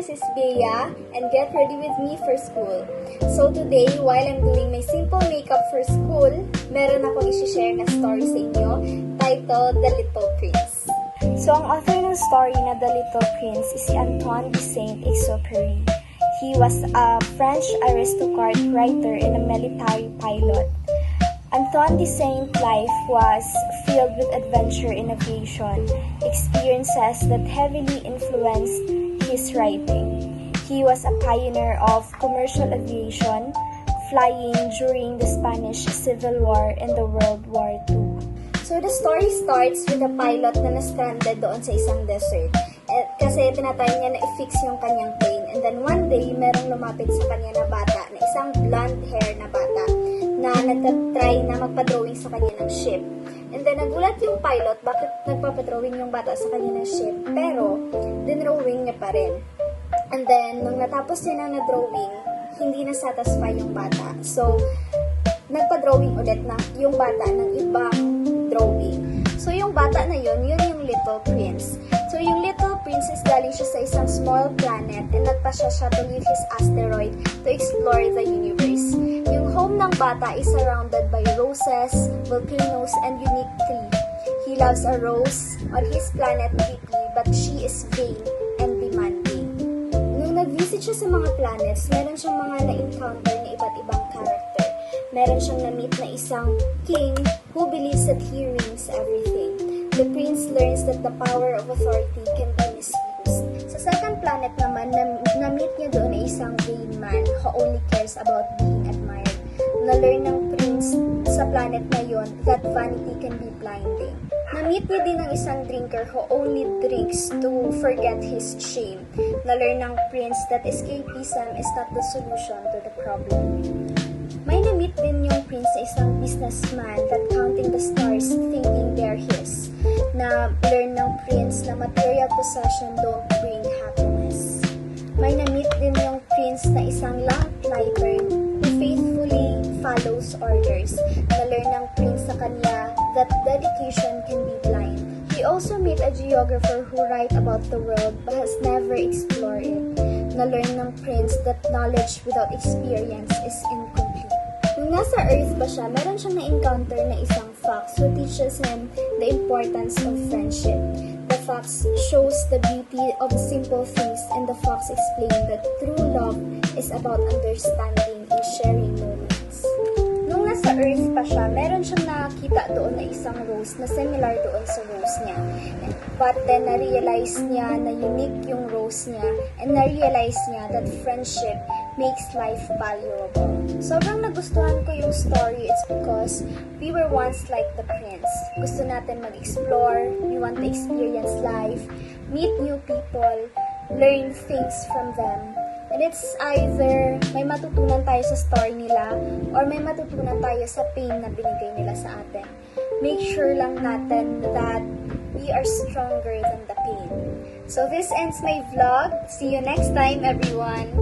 this is Bea, and get ready with me for school. So today, while I'm doing my simple makeup for school, meron akong isi-share na story sa inyo, titled The Little Prince. So ang author ng story na The Little Prince is si Antoine de Saint-Exupéry. He was a French aristocrat, writer, and a military pilot. Antoine de Saint's life was filled with adventure and aviation, experiences that heavily influenced his writing. He was a pioneer of commercial aviation, flying during the Spanish Civil War and the World War II. So the story starts with a pilot na na-stranded doon sa isang desert. Kasi tinatry niya na i-fix yung kanyang plane. And then one day, merong lumapit sa kanya na bata, na isang blonde hair na bata, na nagtatry na magpa-drawing sa kanya ng ship. And then nagulat yung pilot, bakit nagpapadrawing yung bata sa kanya ng ship, pero dinrawing niya pa rin. And then, nung natapos niya na drawing, hindi na satisfy yung bata. So, nagpa-drawing ulit na yung bata ng ibang drawing. So, yung bata na yun yung Little Prince. So, yung Little Prince is galing siya sa isang small planet and nagpasya siya to leave his asteroid to explore the universe. Yung home ng bata is surrounded by roses, volcanoes, and unique tree. He loves a rose on his planet deeply, but she is vain and demanding. Nung nag-visit siya sa mga planets, meron siyang mga na-encounter na iba't ibang character. Meron siyang na-meet na isang king who believes that he reigns everything. The prince learns that the power of authority can be misused. Sa second planet naman, na-meet niya doon ay isang vain man who only cares about being admired. Na-learn ng prince sa planet na yon that vanity can be blinding. Na-meet niya din ng isang drinker who only drinks to forget his shame. Na-learn ng prince that escapism is not the solution to the problem. May na-meet din yung prince sa isang businessman that counting the stars thinking they're his. Na-learn ng prince na material possession don't bring happiness. May na-meet din yung prince na isang lamplighter who faithfully follows orders. Na-learn ng prince sa kanya that dedication can be blind. He also met a geographer who write about the world but has never explored it. Na-learn ng prince that knowledge without experience is incomplete. Nung nasa Earth pa siya, meron siyang na-encounter na isang fox who teaches him the importance of friendship. The fox shows the beauty of simple things, and the fox explained that true love is about understanding and sharing moments. Nung nasa Earth pa siya, meron siyang nakita doon na isang rose na similar doon sa rose niya. But then, na-realize niya na unique yung rose niya, and na-realize niya that friendship makes life valuable. Sobrang nagustuhan ko yung story. It's because we were once like the prince. Gusto natin mag-explore, we want to experience life, meet new people, learn things from them. And it's either may matutunan tayo sa story nila or may matutunan tayo sa pain na binigay nila sa atin. Make sure lang natin that we are stronger than the pain. So this ends my vlog. See you next time, everyone.